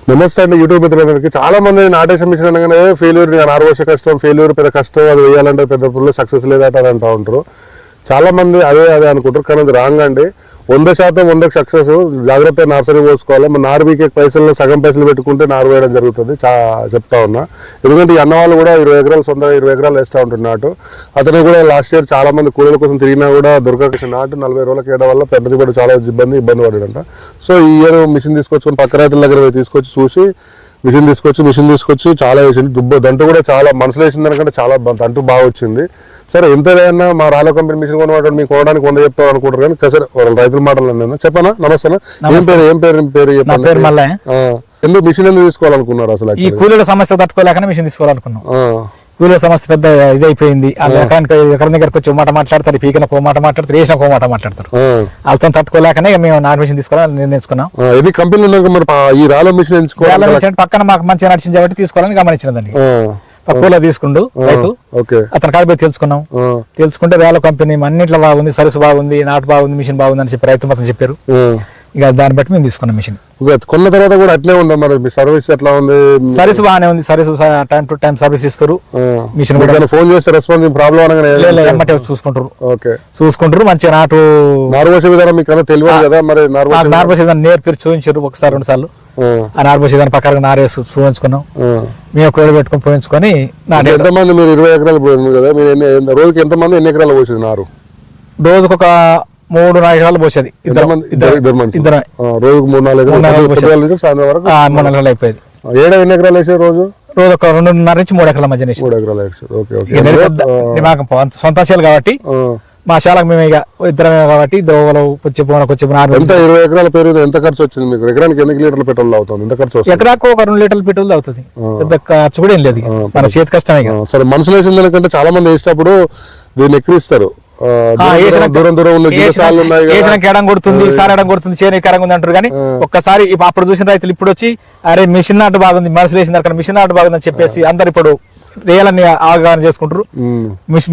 నమస్తే అండి యూట్యూబ్ మిత్రులందరికీ. చాలా మంది నాటేషన్ మిషన్ అనగానే ఫెయిల్యూర్, 6 వర్ష కష్టం, ఫెయిల్యూర్ పెద్ద కష్టం, అది వేయాలంటే పెద్ద పుల్లు సక్సెస్ లేదట అని అంటూ ఉంటారు. చాలా మంది అదే అనుకుంటారు, కానీ అది రాంగ్ అండి. 100% 100కి సక్సెస్. జాగ్రత్తగా నర్సరీ పోసుకోవాలి. మన నారు బీకే పైసలు సగం పైసలు పెట్టుకుంటే నారు వేయడం జరుగుతుంది. చెప్తా ఉన్నా, ఎందుకంటే ఈ అన్న వాళ్ళు కూడా 20 ఎకరాలు 20 ఎకరాలు వేస్తూ ఉంటున్నారు నాటు. అతను కూడా లాస్ట్ ఇయర్ చాలా మంది కూలీల కోసం తిరిగినా కూడా దొరకక నాటు 40 రోజులకి వేయడం వల్ల పెద్దది కూడా చాలా ఇబ్బంది పడ్డాడంట. సో ఈ ఇయర్ మిషన్ తీసుకొచ్చుకొని పక్క రైతుల దగ్గర తీసుకొచ్చి చూసి మిషన్ తీసుకొచ్చి చాలా వేసింది. దంటు కూడా చాలా మనసులో వేసిన దానికంటే చాలా దంటు బాగా వచ్చింది. సరే ఎంత లేదన్నా మా రాలో కంపెనీ మిషన్ కొనమాట మీకు కొనడానికి 100 చెప్తాను అనుకుంటారు, కానీ సరే వాళ్ళ రైతుల మాటలు నేను చెప్పనా. నమస్తే. ఏం పేరు ఎందుకు మిషన్ ఎందుకు తీసుకోవాలనుకున్నారు అసలు? ఈ కూలీల సమస్య తట్టుకోలేకనే మిషన్ తీసుకోవాలనుకున్నాం. కూలీల సమస్య పెద్ద ఇదైపోయింది. ఎకరం దగ్గరకు వచ్చి మాట మాట్లాడతారు, పీకిన పో మాట మాట్లాడతారు, వేసిన పో మాట మాట్లాడతారు. వాళ్ళతో తట్టుకోలేకనే మేము నాటు మిషన్ తీసుకోవాలని నిర్ణయించుకున్నాం. ఎన్ని కంపెనీలు ఈ రాలో మిషన్ ఎంచుకోవాలి? పక్కన మాకు మంచిగా నడిచింది కాబట్టి తీసుకోవాలని గమనించినదండి. కూల తీసుకుండు రైతు, అతని కాడిపోయి తెలుసుకుంటే వేల కంపెనీ అన్నింటిలో బాగుంది, సరుసు బాగుంది, నాటు బాగుంది, మిషన్ బాగుంది అని చెప్పి రైతు మొత్తం చెప్పారు. ఇక దాన్ని బట్టి మేము తీసుకున్నాం మిషన్. కొన్న తర్వాత కూడా అట్లే ఉందా మరి సర్వీస్ ఎట్లా ఉంది? సర్వీస్ బాగానే ఉంది. Service time to time service ఇస్తారు. మిషన్ ఫోన్ చేస్తే రెస్పాన్స్ ప్రాబ్లం అనగానే చూసుకుంటారు. మంచిగా నారు పోసే విధానం మీకు తెలియదు కదా మరి? నారు పోసే విధానం నేర్పి చూపించారు ఒకసారి 2 సార్లు. ఆ నారు పోసే దాని ప్రకారం నారేసి చూపించుకున్నాం. మేము ఒక వేలు పెట్టుకుని పోయించుకొని. ఎంతమంది మీరు 20 ఎకరాలు పోయింది కదా, మీరు రోజుకి ఎంతమంది ఎన్ని ఎకరాలు పోసింది నారు? రోజుకు ఒక 3-4 ఎకరాలు పోసేది. ఇద్దరు రోజుకు 3-4 ఎకరాలు సాయంత్రం వరకు 3 నెలలు అయిపోయింది. ఎన్ని ఎకరాలు వేసే రోజు? రోజు ఒక 2.5 నుంచి 3 ఎకరాల మధ్య 3 ఎకరాలు. సొంత శాలు కాబట్టి మా శాలకు మేము ఇక ఇద్దరమే కాబట్టి కొంచెం 20 ఎకరాల పేరు ఎంత ఖర్చు వచ్చింది మీకు? ఎకరానికి ఎన్ని లీటర్ల పెట్రోల్ అవుతుంది? ఎంత ఖర్చు? ఎకరాకు ఒక 2 లీటర్ల పెట్రోల్ అవుతుంది. పెద్ద ఖర్చు కూడా ఏం లేదు, మన చేతి కష్టమే. సరే, మనుషులు వేసిన దానికంటే చాలా మంది వేసేటప్పుడు దీన్ని ఎక్కిరిస్తారు. ఎడం కొడుతుంది, సార్ ఎడం కొడుతుంది, చేను ఎకరంగా ఉంది అంటారు. కానీ ఒక్కసారి అప్పుడు చూసిన రైతులు ఇప్పుడు వచ్చి అరే మిషన్ నాటు బాగుంది, మనుషులు వేసిన దానికన్నా మిషన్ నాటు బాగుంది అని చెప్పేసి అందరు ఇప్పుడు రియల్ని అవగాహన చేసుకుంటారు.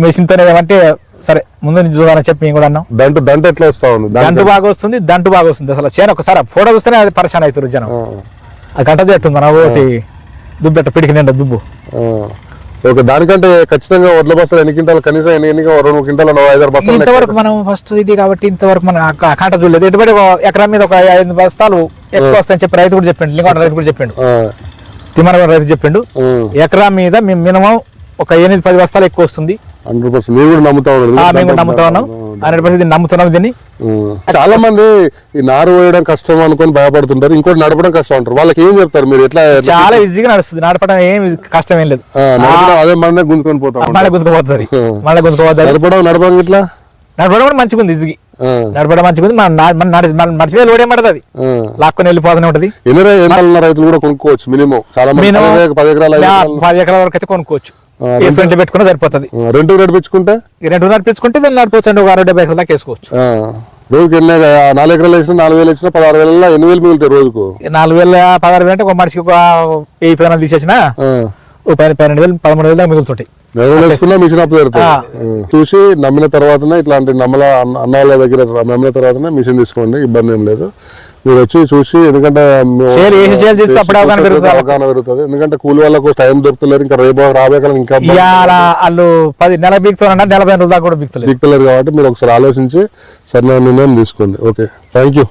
మిషన్ తోనే ఏమంటే సరే ముందు నుంచి చూడాలని చెప్పి మేము కూడా అన్నాం. దంటు ఎట్లా వస్తా ఉంది? దంటు బాగా వస్తుంది. అసలు చేను ఒకసారి ఫోటో చూస్తేనే అది పరిశాన్ అవుతారు జనం. ఆ గంట చెట్టుంది మన ఒకటి దుబ్బెట్ట పిడికి నిండా దుబ్బు. ఓకే, దానికంటే ఖచ్చితంగా వడ్ల బస్తాలు ఎన్ని క్వింటాలు? కనీసం ఎన్ని 2 క్వింటాలు 5-6 బస్తాలు. ఇంతవరకు మనం ఫస్ట్ ఇది కాబట్టి ఇంతవరకు మనం కాంట చూడలేదు. ఎటువంటి ఎకరం మీద ఒక 5 బస్తాలు ఎక్కువ వస్తాయని చెప్పి రైతు కూడా చెప్పిండు. లింగోట రైతు కూడా చెప్పిండు, తిమ్మన రైతు చెప్పిండు. ఎకరం మీద మేము మినిమం ఒక 8-10 బస్తాలు ఎక్కువ వస్తుంది. 100% మీరు కూడా నమ్ముతా ఉన్నారు? మేము కూడా నమ్ముతా ఉన్నాం, 100% నమ్ముతున్నాం దీన్ని. చాలా మంది ఈ నారు వేయడం కష్టం అనుకుని భయపడుతుంటారు, ఇంకోటి నడపడం కష్టం అంటారు. వాళ్ళకి ఏం చెప్తారు మీరు? ఎట్లా? చాలా ఈజీగా నడుస్తుంది, నడపడం ఏం కష్టం ఏం లేదు. అదే మన గుంజుకొని పోతాం, నడపడం ఇట్లా నడపడం కూడా మంచిగా ఉంది. ఈజీగా నడపడం మంచిగా ఉంది. మన మర్చిపోయి లోడే పడుతుంది, లాక్కొని వెళ్ళిపోతూనే ఉంటది. రైతులు కూడా కొనుక్కోవచ్చు. మినిమం చాలా 10 ఎకరాల వరకు అయితే కొనుక్కోవచ్చు. పెట్టుకున్నా సరిపోతుంది. రెంట్ నడిపించుకుంటే దాన్ని నడిపోవచ్చు. ఒక 60-70 ఎకరాల దాకా వేసుకోవచ్చు. రోజుకి 4 ఎకరాలు వేసినా 4,000 వేసినా 16,000 8,000 మిగులుతాయి రోజుకు. 4,000-16,000 అంటే ఒక మనిషికి ఒక 10 విత్తనాలు తీసేసిన 12,000 13,000 దాకా మిగులుతుంటాయి. వేసుకున్నా మిషన్ అప్ చూసి నమ్మిన తర్వాతనే, ఇట్లాంటి అన్నాల దగ్గర నమ్మిన తర్వాతనే మిషన్ తీసుకోండి, ఇబ్బంది ఏం లేదు. మీరు వచ్చి చూసి, ఎందుకంటే అవగాహన పెరుగుతుంది. ఎందుకంటే కూలి వాళ్ళకు టైం దొరుకుతలేరు, ఇంకా రేపు రాబోయే కాలం ఇంకా వాళ్ళు 10 నెల బిగుతున్నా 40 రోజుల దాకా కూడా బిగుతలేరు కాబట్టి మీరు ఒకసారి ఆలోచించి సరైన నిర్ణయం తీసుకోండి. Okay, thank you.